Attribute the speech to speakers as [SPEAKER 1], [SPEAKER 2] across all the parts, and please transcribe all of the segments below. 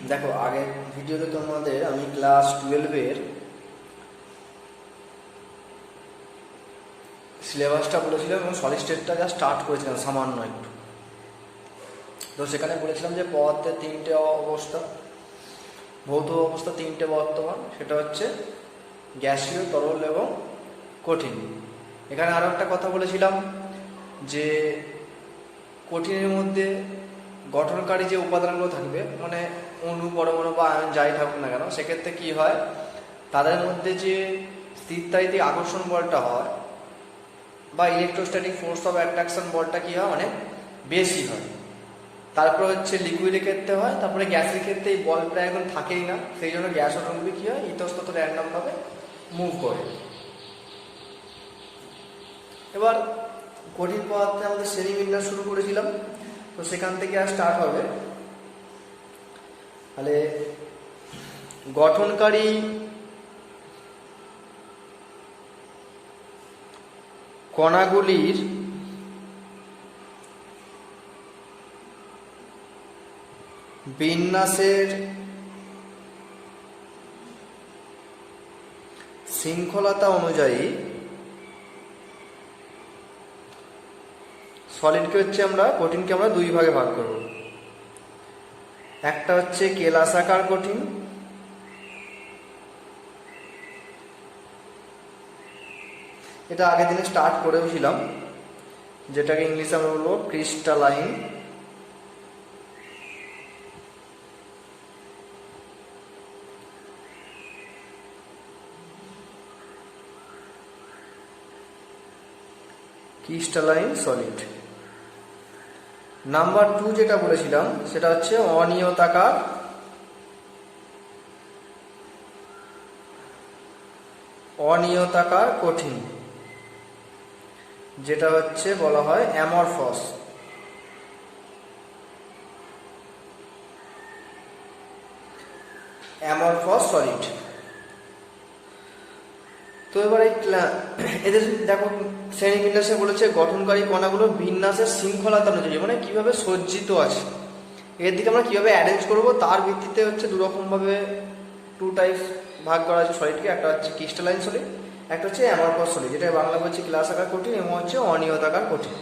[SPEAKER 1] দেখো আগের ভিডিওতে তোমাদের আমি ক্লাস 12-এর সিলেবাসটা বলেছিলাম এবং সলিড স্টেটটা যা স্টার্ট করেছিলাম সামান্য একটু। তো সেখানে বলেছিলাম যে পদার্থের তিনটে অবস্থা, ভৌত অবস্থা তিনটে বর্তমান, সেটা হচ্ছে গ্যাসীয়, তরল এবং কঠিন। এখানে আরও একটা কথা বলেছিলাম যে কঠিনের মধ্যে গঠনকারী যে উপাদানগুলো থাকবে, মানে অণু, পরমাণু বা আয়ন যাই থাকুক না কেন, সেক্ষেত্রে কি হয়, তাদের মধ্যে যে স্থিরস্থায়িত্ব আকর্ষণ বলটা হয় বা ইলেকট্রোস্ট্যাটিক ফোর্স অফ অ্যাট্রাকশন বলটা কি হয়, অনেক বেশি হয়। তারপর হচ্ছে লিকুইডের ক্ষেত্রে হয়, তারপরে গ্যাসের ক্ষেত্রে এই বল প্রায় এখন থাকেই না, সেই জন্য গ্যাস অণুগুলি কি হয়, ইতস্তত র্যান্ডমভাবে মুভ করে। এবার কঠিন পদার্থে আমাদের শ্রেণীবিন্যাস শুরু করেছিলাম, তো সেখান থেকে আর স্টার্ট হবে। তাহলে গঠনকারী কণাগুলির বিন্যাসের শৃঙ্খলতা অনুযায়ী সলিডকে হচ্ছে আমরা, কঠিনকে আমরা দুই ভাগে ভাগ করব। একটা হচ্ছে কেলাসাকার কঠিন, এটা আগের দিনে স্টার্ট করেও ছিলাম, যেটাকে ইংলিশে আমরা বলবো ক্রিস্টালাইন। Crystalline solid. নাম্বার 2 যেটা বলেছিলাম সেটা হচ্ছে অনিয়তাকার কঠিন, যেটা হচ্ছে বলা হয় অ্যামরফস। সলিড। তো এবার এদের দেখো শ্রেণীবিন্যাসে বলেছে গঠনকারী কণাগুলোর বিন্যাসের শৃঙ্খলতা অনুযায়ী, মানে কিভাবে সজ্জিত আছে, এর দিকে আমরা কিভাবে অ্যারেঞ্জ করব তার ভিত্তিতে হচ্ছে দুরকমভাবে 2 টাইপস ভাগ করা আছে সলিডকে। একটা হচ্ছে ক্রিস্টালাইন সলিড, একটা হচ্ছে অ্যামরফস সলিড, যেটা বাংলা বলছে কেলাসাকার কঠিন এবং হচ্ছে অনিয়তাকার কঠিন।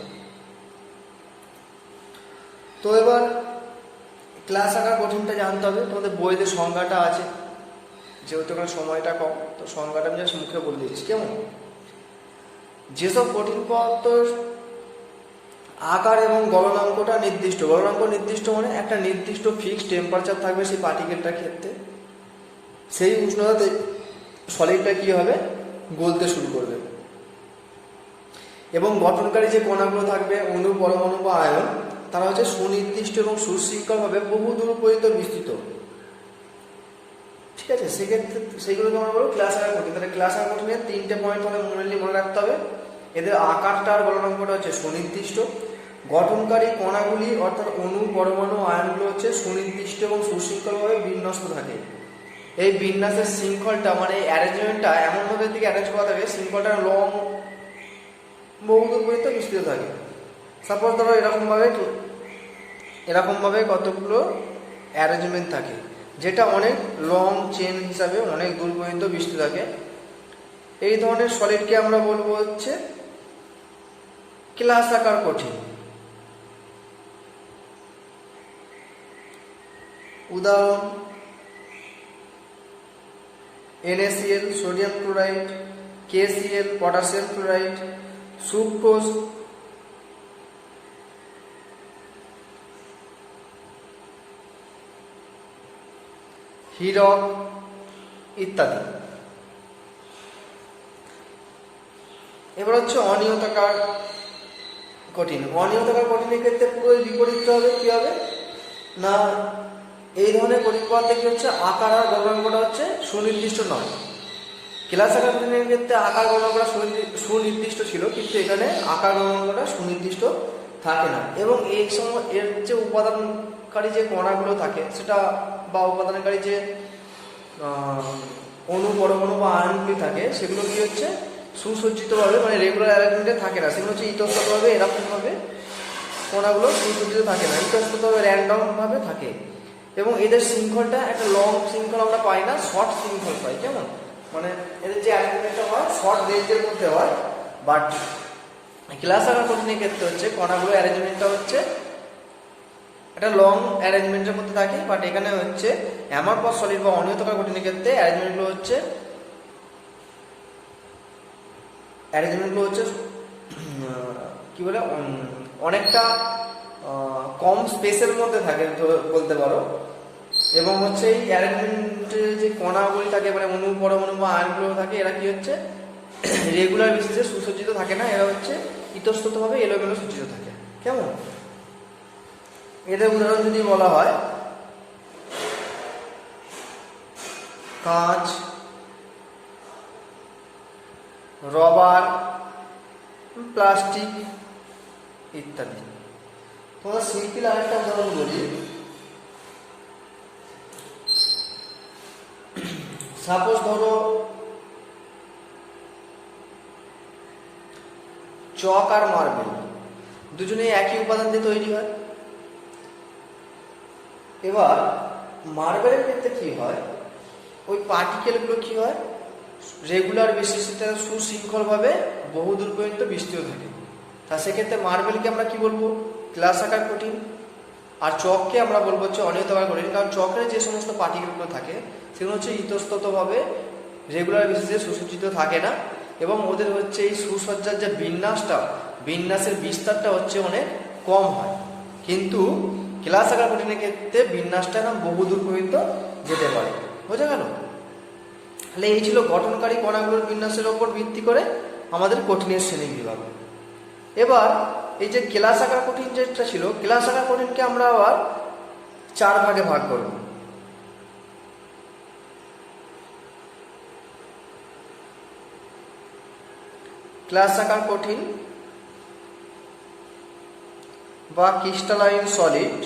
[SPEAKER 1] তো এবার কেলাসাকার কঠিনটা জানতে হবে, তোমাদের বইতে সংজ্ঞাটা আছে, যেহেতু এখানে সময়টা কম, তো সংজ্ঞাটা আমি জাস্ট মুখে বলে দিচ্ছি কেমন। যেসব কঠিন পদার্থ আকার এবং গলনাঙ্কটা নির্দিষ্ট, গলনাঙ্ক নির্দিষ্ট মানে একটা নির্দিষ্ট ফিক্সড টেম্পারেচার থাকবে সেই পার্টিকেলটার ক্ষেত্রে, সেই উষ্ণতাতে সলিডটা কি হবে, গলতে শুরু করবে। এবং গঠনকারী যে কণাগুলো থাকবে, অণু, পরমাণু বা আয়ন, তারা হচ্ছে সুনির্দিষ্ট এবং সুশৃঙ্খলভাবে বহু দূর পর্যন্ত বিস্তৃত। ঠিক আছে, সেক্ষেত্রে সেইগুলোকে আমরা বলবো ক্লাসাকার কঠিন। তাহলে ক্লাসাকার কঠিনের 3টে পয়েন্ট হলে মনে রাখতে হবে। এদের আকারটা আর গলনাঙ্কটা হচ্ছে সুনির্দিষ্ট, গঠনকারী কণাগুলি অর্থাৎ অণু, পরমাণু, আয়নগুলো হচ্ছে সুনির্দিষ্ট এবং সুশৃঙ্খলভাবে বিন্যস্ত থাকে। এই বিন্যাসের শৃঙ্খলটা মানে অ্যারেঞ্জমেন্টটা এমনভাবে দিকে অ্যারেঞ্জ করা থাকে, শৃঙ্খলটা লং বহুদূর পর্যন্ত বিস্তৃত থাকে। সাপোজ ধরো এরকমভাবে কতগুলো অ্যারেঞ্জমেন্ট থাকে, যেটা অনেক লং চেন হিসাবে অনেক দূর পর্যন্ত বিস্তৃত থাকে। এই ধরনের সলিডকে আমরা বলবো হচ্ছে কেলাসাকার কঠিন। উদাহরণ NaCl, sodium chloride, KCl, potassium chloride, sucrose, হীরক ইত্যাদি। এবার হচ্ছে অনিয়তাকার কঠিন। অনিয়তাকার কঠিনের ক্ষেত্রে পুরো বিপরীত হবে। কি হবে না, এই ধরনের কঠিন পদার্থে কি হচ্ছে, আকার আর গলনাঙ্কটা হচ্ছে সুনির্দিষ্ট নয়। কেলাসাকার কঠিনের ক্ষেত্রে আকার গলনাঙ্কটা সুনির্দিষ্ট ছিল, কিন্তু এখানে আকার গলনাঙ্কটা সুনির্দিষ্ট থাকে না। এবং এই সময় এর যে উপাদানকারী যে কণাগুলো থাকে সেটা বা উপাদানকারী যে অণু, পরমাণু বা আয়নগুলি থাকে, সেগুলো কি হচ্ছে সুসজ্জিতভাবে, মানে রেগুলার অ্যারেঞ্জমেন্টে থাকে না, সেগুলো হচ্ছে ইতস্ততভাবে এরকমভাবে কণাগুলো সুসজ্জিত থাকে না, ইতস্ততভাবে র্যান্ডমভাবে থাকে। এবং এদের শৃঙ্খলটা একটা লং শৃঙ্খল আমরা পাই না, শর্ট শৃঙ্খল পাই। কেমন মানে এদের যে অ্যারেঞ্জমেন্টটা হয় শর্ট রেঞ্জের মধ্যে হয়, বাট ক্লাস আকার কঠিনের ক্ষেত্রে হচ্ছে কণাগুলো অ্যারেঞ্জমেন্টটা হচ্ছে একটা লং অ্যারেঞ্জমেন্টের মধ্যে থাকে। বাট এখানে হচ্ছে অ্যামারফস সলিড বা অনিয়তাকার কঠিনের ক্ষেত্রে অ্যারেঞ্জমেন্টগুলো হচ্ছে কি বলে অনেকটা কম স্পেসের মধ্যে থাকে বলতে পারো। এবং হচ্ছে এই অ্যারেঞ্জমেন্টের যে কণাগুলি থাকে মানে অণু পরমাণু বা আয়নগুলো থাকে, এরা কি হচ্ছে রেগুলার বেসিসে সুসজ্জিত থাকে না, এরা হচ্ছে ইতস্ততভাবে এলোমেলো সজ্জিত থাকে। কেমন এদের উদাহরণ যদি বলা হয়, কাঁচ, রবার, প্লাস্টিক ইত্যাদি। তোমরা সিম্পল আরেকটা উদাহরণ বলি, সাপোজ ধরো চক আর মার্বেল দুজনেই একই উপাদান দিয়ে তৈরি হয়। এবার মার্বেলের ক্ষেত্রে কি হয়, ওই পার্টিকেলগুলো কি হয় রেগুলার বেসিসে তারা সুশৃঙ্খলভাবে বহুদূর পর্যন্ত বিস্তৃত থাকে। তা সেক্ষেত্রে মার্বেলকে আমরা কি বলবো, ক্লাস আকার কঠিন, আর চককে আমরা বলবো হচ্ছে অনিয়তাকার কঠিন। কারণ চকের যে সমস্ত পার্টিকেলগুলো থাকে সেগুলো হচ্ছে ইতস্ততভাবে রেগুলার বেসিসে সুসজ্জিত থাকে না, এবং ওদের হচ্ছে এই সুসজ্জার যে বিন্যাসের বিস্তারটা হচ্ছে অনেক কম হয়। কিন্তু ক্লাস আকার কঠিনের ক্ষেত্রে বিন্যাসটা না বহুদূর পর্যন্ত যেতে পারে। বোঝা গেল? তাহলে এই ছিল গঠনকারী কণাগুলোর বিন্যাসের ওপর ভিত্তি করে আমাদের কঠিনের শ্রেণী বিভাগ। এবার এই যে ক্লাস আকার কঠিন যেটা ছিল, ক্লাস আকার কঠিনকে আমরা আবার 4 ভাগে ভাগ করব। ক্লাস আকার কঠিন বা ক্রিস্টালাইন সলিড,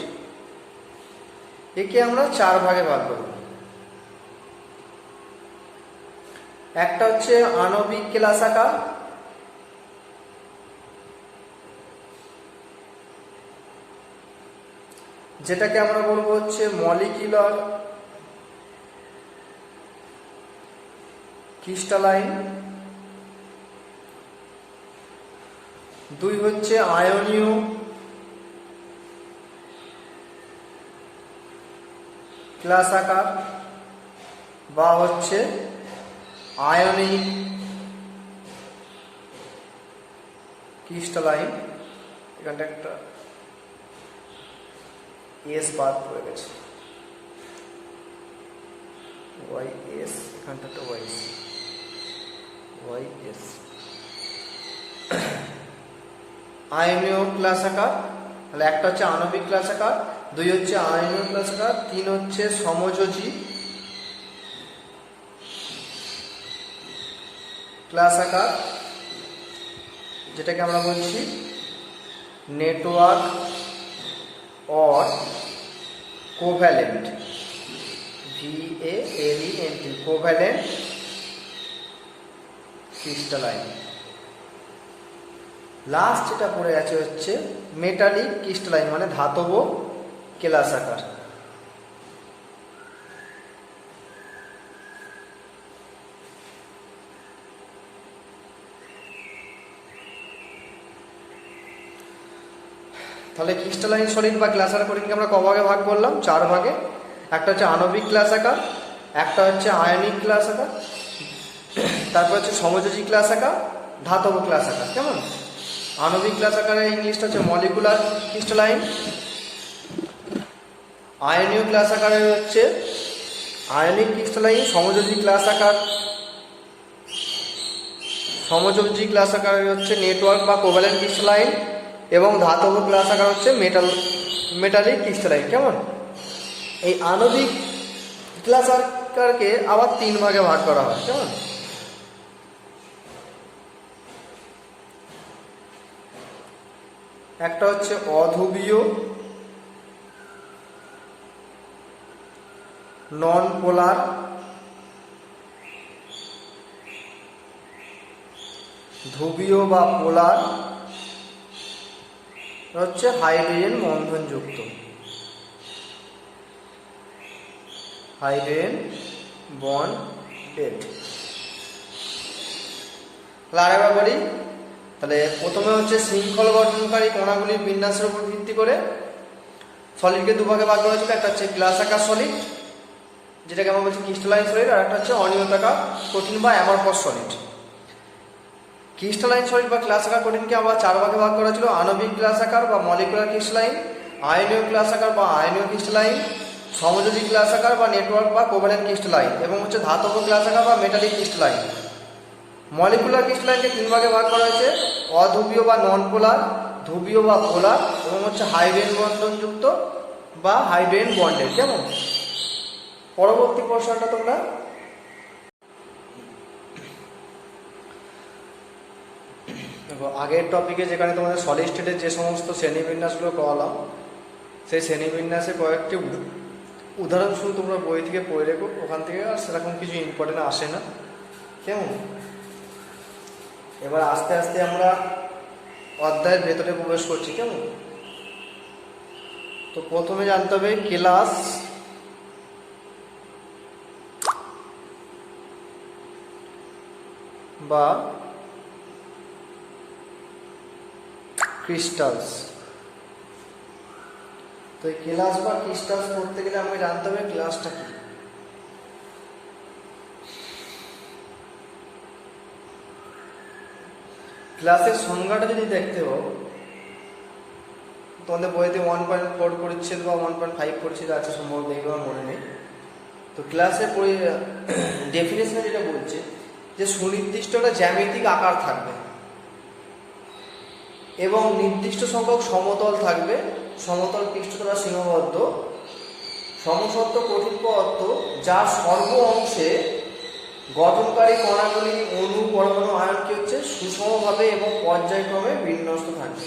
[SPEAKER 1] একে আমরা 4 ভাগে ভাগ করব। একটা হচ্ছে আণবিক ক্লাস আকার, যেটাকে আমরা বলবো হচ্ছে মলিকিউলার ক্রিস্টালাইন। 2 হচ্ছে আয়নীয় ক্লাস আকার বা হচ্ছে আয়নিক ক্রিস্টালাইন। এখানটা একটা এস বাদ পড়ে গেছে, ওয়াই এস, এখানটা একটা ওয়াই এস। আয়নীয় ক্লাস আকার, তাহলে একটা হচ্ছে আণবিক ক্লাস আকার, 2 হচ্ছে আয়নীয় ক্লাস আকার, 3 হচ্ছে সমযোজী ক্লাস আকার, যেটাকে আমরা বলছি network or covalent, VALENT, covalent crystalline. Last যেটা পড়ে আছে হচ্ছে মেটালিক ক্রিস্টালাইন, মানে ধাতব ক্লাস আকার। তাহলে ক্রিস্টালাইন সলিড বা ক্লাস আকার কঠিনকে আমরা ক ভাগে ভাগ করলাম? 4 ভাগে। একটা হচ্ছে আণবিক ক্লাস আকার, একটা হচ্ছে আয়নিক ক্লাস আকার, তারপর হচ্ছে সমযোজী ক্লাস আকার, ধাতব ক্লাস আকার। কেমন? আণবিক ক্লাস আকারের ইংলিশটা হচ্ছে মলিকুলার ক্রিস্টালাইন, আয়নীয় ক্লাস আকারের হচ্ছে আয়নিক ক্রিস্টালাইন, সমযোজী ক্লাস আকারের হচ্ছে নেটওয়ার্ক বা কোভ্যালেন্ট ক্রিস্টালাইন, এবং ধাতব ক্লাস আকার হচ্ছে মেটালিক ক্রিস্টালাইন। কেমন? এই আণবিক ক্লাস আকারকে আবার 3 ভাগে ভাগ করা হয়। কেমন? একটা হচ্ছে অধ্রুবীয় নন পোলার, ধ্রুবীয় বা পোলার হচ্ছে হাইড্রোজেন বন্ধনযুক্ত। Hydrogen bonded. তাহলে আরেকবার বলি, তাহলে প্রথমে হচ্ছে শৃঙ্খল গঠনকারী কণাগুলির বিন্যাসের উপর ভিত্তি করে সলিডকে দুভাগে ভাগ করা হয়েছিল। একটা হচ্ছে গ্লাস আকার সলিড, যেটাকে আমরা বলছি ক্রিস্টালাইন সলিড, আর একটা হচ্ছে অনিয়তাকার কঠিন বা অ্যামরফাস সলিড। ক্রিস্টালাইন সলিড বা গ্লাস আকার কঠিনকে আমরা 4 ভাগে ভাগ করা ছিল: আণবিক গ্লাস আকার বা মলিকুলার ক্রিস্টালাইন, আয়নীয় গ্লাস আকার বা আয়নীয় ক্রিস্টালাইন, সমযোজী গ্লাস আকার বা নেটওয়ার্ক বা কোভ্যালেন্ট ক্রিস্টালাইন, এবং হচ্ছে ধাতব গ্লাস আকার বা মেটালিক ক্রিস্টালাইন। মলিকুলার ক্রিস্টালাইনকে 3 ভাগে ভাগ করা হয়েছে: অধ্রুবীয় বা নন পোলার, ধ্রুবীয় বা পোলার, এবং হচ্ছে হাইড্রোজেন বন্ধনযুক্ত বা হাইড্রোজেন বন্ডেড। কেমন? পরবর্তী প্রশ্নটা তোমরা আগের টপিকে যেখানে তোমাদের সলিড স্টেটের যে সমস্ত শ্রেণীবিন্যাসগুলো করালাম, সেই শ্রেণীবিন্যাসে কয়েকটি উদাহরণ শুধু তোমরা বই থেকে পড়ে রেখো, ওখান থেকে আর সেরকম কিছু ইম্পর্টেন্ট আসে না। কেমন? এবার আস্তে আস্তে আমরা অধ্যায়ের ভেতরে প্রবেশ করছি। কেমন? তো প্রথমে জানতে হবে ক্লাস বা ক্রিস্টালস। তো এই ক্লাস বা ক্রিস্টালস পড়তে গেলে আমাকে জানতে হবে ক্লাসটা কি। ক্লাসের সংজ্ঞাটা যদি দেখতে হো, তোমাদের বইতে 1.4 পরিচ্ছেদ বা 1.5 পরিচ্ছেদ আছে সম্ভবত, এইভাবে মনে নেই। তো ক্লাসের ডেফিনেশনে যেটা বলছে যে সুনির্দিষ্ট একটা জ্যামিতিক আকার থাকবে এবং নির্দিষ্ট সংখ্যক সমতল থাকবে, সমতল পৃষ্ঠ দ্বারা সীমাবদ্ধ, সমসত্ব কঠিন পদার্থ যার সর্ব অংশে গঠনকারী কণাগুলি অণু পরমাণু আয়ন কি হচ্ছে সুষমভাবে এবং পর্যায়ক্রমে বিন্যস্ত থাকবে।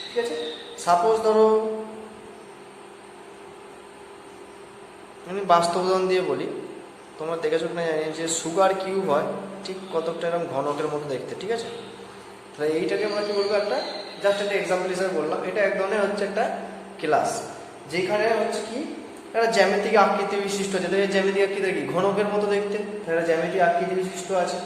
[SPEAKER 1] ঠিক আছে? সাপোজ ধরো আমি বাস্তব উদাহরণ দিয়ে বলি, তোমরা দেখেছো না জানি যে সুগার কিউব হয় ঠিক কতকটা এরকম ঘনকের মতো দেখতে। ঠিক আছে? তাহলে এইটাকে আমরা কি বলবো, একটা জাস্ট একটা এক্সাম্পল হিসেবে বললাম। এটা এক ধরনের হচ্ছে একটা ক্লাস, যেখানে হচ্ছে কি একটা জ্যামিতিক আকৃতি বিশিষ্ট আছে। জ্যামিতিক আকৃতি কি ঘনকের মতো দেখতে, একটা জ্যামিতিক আকৃতি বিশিষ্ট আছে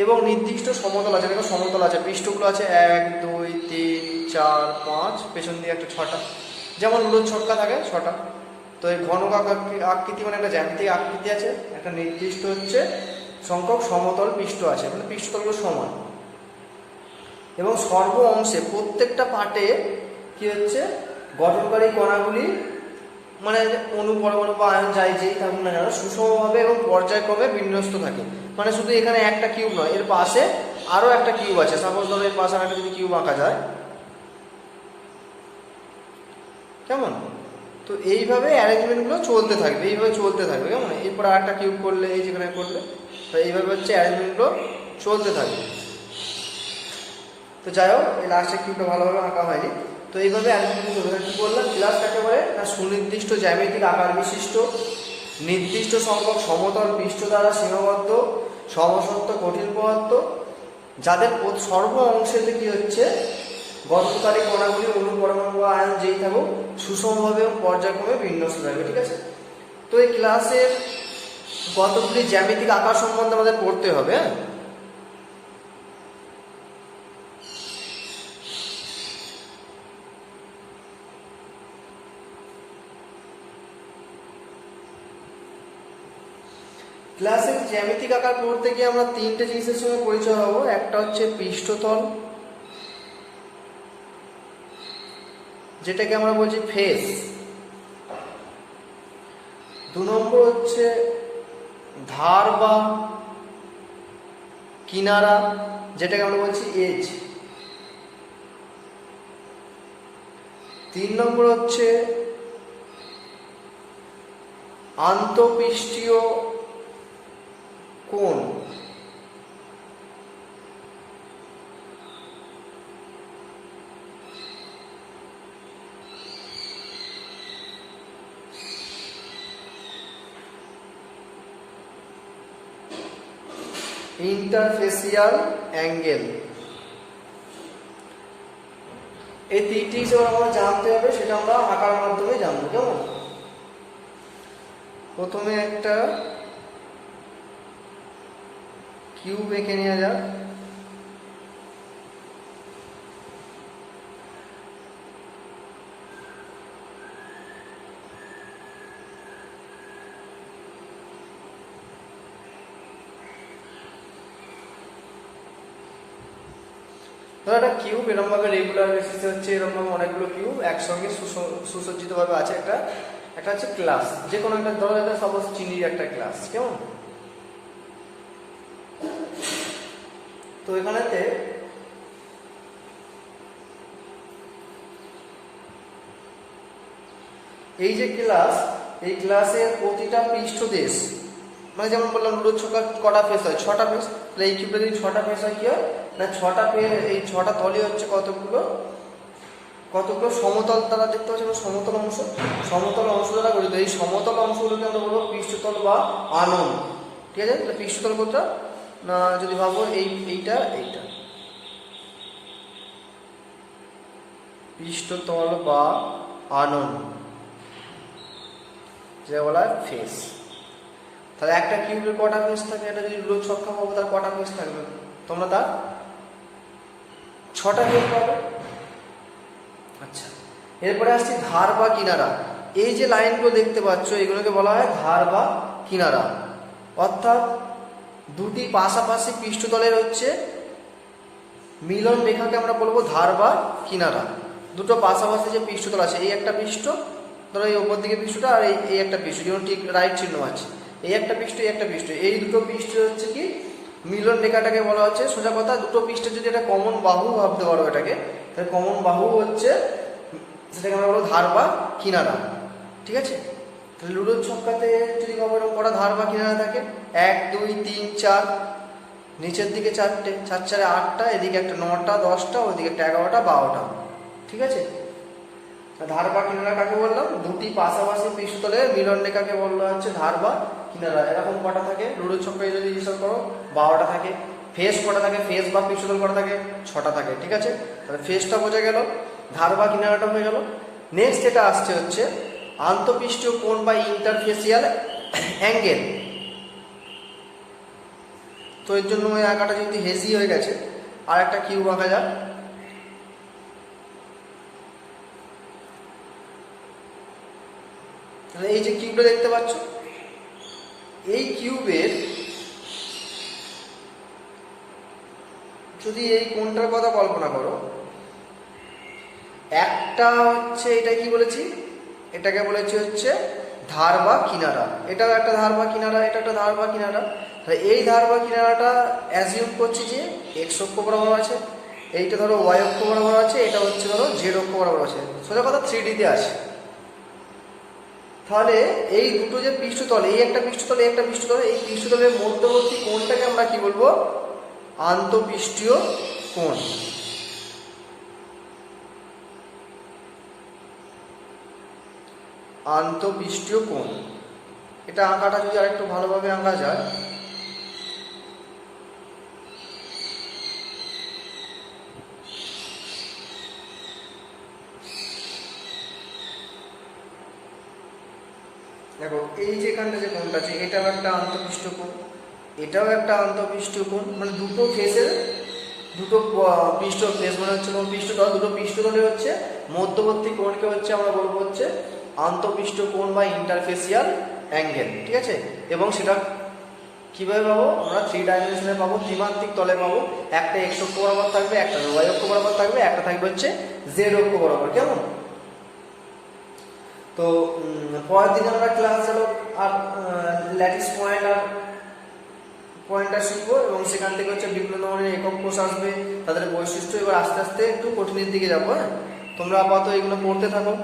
[SPEAKER 1] এবং নির্দিষ্ট সমতল আছে। দেখো সমতল আছে, পৃষ্ঠগুলো আছে 1 2 3 4 5, পেছন দিয়ে একটা 6টা, যেমন লুডোর ছক্কা থাকে 6টা। তো এই ঘনক আকৃতি মানে একটা জ্যামিতিক আকৃতি আছে, একটা নির্দিষ্ট হচ্ছে সংখ্যক সমতল পৃষ্ঠ আছে, মানে পৃষ্ঠতলগুলো সমান এবং সর্ব অংশে প্রত্যেকটা পার্টে কি হচ্ছে গঠনকারী কণাগুলি মানে অণু পরমাণু বা আয়ন যাই যেই থাকুক না কেন সুষমভাবে এবং পর্যায়ক্রমে বিন্যস্ত থাকে। মানে শুধু এখানে একটা কিউব নয়, এর পাশে আরও একটা কিউব আছে। সাপোজ ধরো এর পাশে একটা যদি কিউব আঁকা যায়, কেমন? তো এইভাবে অ্যারেঞ্জমেন্টগুলো চলতে থাকবে, এইভাবে চলতে থাকবে। কেমন? এরপর আর একটা কিউব করলে, এই যেখানে করলে, তো এইভাবে হচ্ছে অ্যারেঞ্জমেন্টগুলো চলতে থাকবে। তো যাই হোক, এই লাস্টের কিউবটা ভালোভাবে আঁকা হয়নি। তো এইভাবে অ্যারেঞ্জমেন্ট চলতে থাকে। কী বললাম? ক্লাস কাকে বলে? না সুনির্দিষ্ট জ্যামিতিক আকার বিশিষ্ট, নির্দিষ্ট সংখ্যক সমতল পৃষ্ঠ দ্বারা সীমাবদ্ধ, সমসত্ব কঠিন পদার্থ যাদের সর্ব অংশেতে কি হচ্ছে গঠনকারী কণাগুলি অণু পরমাণু বা আয়ন যেই থাকুক সুষমভাবে এবং পর্যায়ক্রমে বিন্যস্ত থাকবে। ঠিক আছে? তো এই ক্লাসের কতগুলি জ্যামিতিক আকার সম্বন্ধে আমাদের পড়তে হবে। হ্যাঁ, ক্লাসের জ্যামিতিক আকার পড়তে গিয়ে আমরা 3টে জিনিসের সঙ্গে পরিচয় হব। একটা হচ্ছে পৃষ্ঠতল, যেটাকে আমরা বলছি ফেস। 2 নম্বর হচ্ছে ধার বা কিনারা, যেটাকে আমরা বলছি এজ। 3 নম্বর হচ্ছে আন্তঃপৃষ্ঠীয় কোণ। Interfacial angle. এই 3টি হিসেবে আমরা জানতে হবে, সেটা আমরা আঁকার মাধ্যমে জানবো। কেমন? প্রথমে একটা কিউব এঁকে নেওয়া যাক। একটা কিউব এরকম ভাবে রেগুলার বেসিসে হচ্ছে, এরকম ভাবে অনেকগুলো কিউব একসঙ্গে সুসজ্জিত ভাবে আছে। একটা হচ্ছে ক্লাস, যে কোনো একটা ধরো এটা সাপোজ চিনির একটা ক্লাস, কেমন? তো এখানেতে এই যে ক্লাস, এই ক্লাসের প্রতিটা পৃষ্ঠদেশ, মানে যেমন বললাম লুডোর ছক্কা কটা ফেস হয়, 6টা ফেস। তাহলে এই কিউবটা যদি 6টা ফেস হয় কি হয় না, 6টা এই 6টা তলই হচ্ছে কতগুলো সমতল দ্বারা, দেখতে পাচ্ছি সমতল অংশ দ্বারা গঠিত। এই সমতল অংশগুলোকে আমরা বলবো পৃষ্ঠতল বা আনন, ঠিক আছে? তাহলে পৃষ্ঠতল কোনটা না, যদি ভাবো এইটা পৃষ্ঠতল বা আনন, যেটা বলা হয় ফেস। তাহলে একটা কিউবের কটা ফেস থাকে? এটা যদি লুডোর ছক্কা পাবো তার কটা ফেস থাকবে? তোমরা তার 6টা ফেস পাবে। আচ্ছা, এরপরে আসছি ধার বা কিনারা। এই যে লাইনগুলো দেখতে পাচ্ছ এগুলোকে বলা হয় ধার বা কিনারা, অর্থাৎ দুটি পাশাপাশি পৃষ্ঠতলের হচ্ছে মিলন রেখাকে আমরা বলবো ধার বা কিনারা। দুটো পাশাপাশি যে পৃষ্ঠতল আছে, এই একটা পৃষ্ঠ, ধরো এই ওপর দিকে পৃষ্ঠটা, আর এই একটা পৃষ্ঠ, যেমন ঠিক রাইট চিহ্ন আছে, এই একটা পৃষ্ঠ, এই একটা পৃষ্ঠ, এই দুটো পৃষ্ঠ হচ্ছে কি মিলন রেখাটাকে বলা হচ্ছে। সোজা কথা, দুটো পৃষ্ঠের যদি এটা কমন বাহু ভাবতে পারো এটাকে, তাহলে কমন বাহু হচ্ছে, সেটাকে আমরা বলবো ধার বা কিনারা, ঠিক আছে? তাহলে লুডোর ছক্কাতে যদি ভাবো এরকম কটা ধার বা কিনারা থাকে, 1 2 3 4, নিচের দিকে 4টে, 4 4 8টা, এদিকে একটা 9টা 10টা, ওইদিকে একটা 11টা 12টা, ঠিক আছে? ধার বা কিনারা কাকে বললাম? দুটি পাশাপাশি পৃষ্ঠতলের মিলন রেখাকে বলা হচ্ছে ধার বা কিনারা। এরকম কটা থাকে লুডোর ছক্কায় যদি হিসাব করো? 12টা থাকে। ফেস কটা থাকে? ফেস বা পৃষ্ঠতল কটা থাকে? 6টা থাকে, ঠিক আছে? তাহলে ফেসটা বোঝা গেল, ধার বা কিনারাটা হয়ে গেল। নেক্সট এটা আসছে হচ্ছে আন্তঃপৃষ্ঠীয় কোণ বা ইন্টারফেসিয়াল অ্যাঙ্গেল। তো এর জন্য ওই আঁকাটা যদি হেজি হয়ে গেছে, আর একটা কিউব আঁকা যাক। তাহলে এই যে কিউবটা দেখতে পাচ্ছ, এই কিউবের যদি এই কোণটার কথা কল্পনা করো, একটা হচ্ছে এটা কি বলেছি, এটাকে বলেছি হচ্ছে ধার বা কিনারা, এটাও একটা ধার বা কিনারা, এটা একটা ধার বা কিনারা। তাহলে এই ধার বা কিনারাটা অ্যাজিউম করছি যে এক্স অক্ষ বরাবর আছে, এইটা ধরো ওয়াই অক্ষ বরাবর আছে, এটা হচ্ছে ধরো জেড অক্ষ বরাবর আছে, সোজা কথা 3D-তে আছে। তাহলে এই দুটো যে পৃষ্ঠতল, এই একটা পৃষ্ঠতল, এই একটা পৃষ্ঠতল, এই পৃষ্ঠতলের মধ্যবর্তী কোণটাকে আমরা কি বলবো? আন্তঃপৃষ্ঠীয় কোণ। আন্তঃপৃষ্ঠীয় কোণ, এটা আঁকাটা যদি আরেকটু ভালোভাবে আঁকা যায়, দেখো এই যে এখানটা যে কোণটা আছে, এটাও একটা আন্তঃপৃষ্ঠ কোণ, এটাও একটা আন্তঃপৃষ্ঠ কোণ, মানে দুটো ফেসের দুটো পৃষ্ঠ, ফেস মানে হচ্ছে তোমার পৃষ্ঠতল, দুটো পৃষ্ঠতলে হচ্ছে মধ্যবর্তী কোণকে হচ্ছে আমরা বলবো হচ্ছে আন্তঃপৃষ্ঠ কোণ বা ইন্টারফেসিয়াল অ্যাঙ্গেল, ঠিক আছে? এবং সেটা কীভাবে পাবো আমরা? 3 ডাইমেনশনে পাবো, ত্রিমাত্রিক তলে পাবো। একটা এক্স অক্ষ বরাবর থাকবে, একটা ওয়াই অক্ষ বরাবর থাকবে, একটা থাকবে হচ্ছে জেড অক্ষ বরাবর, কেমন? তো পরের দিন আমরা ক্লাস হলো আর ল্যাটিস পয়েন্টার শিখবো, এবং সেখান থেকে হচ্ছে বিভিন্ন ধরনের একক কোষ আসবে, তাদের বৈশিষ্ট্য। এবার আস্তে আস্তে একটু কঠিনের দিকে যাবো। হ্যাঁ, তোমরা আপাতত এগুলো পড়তে থাকো।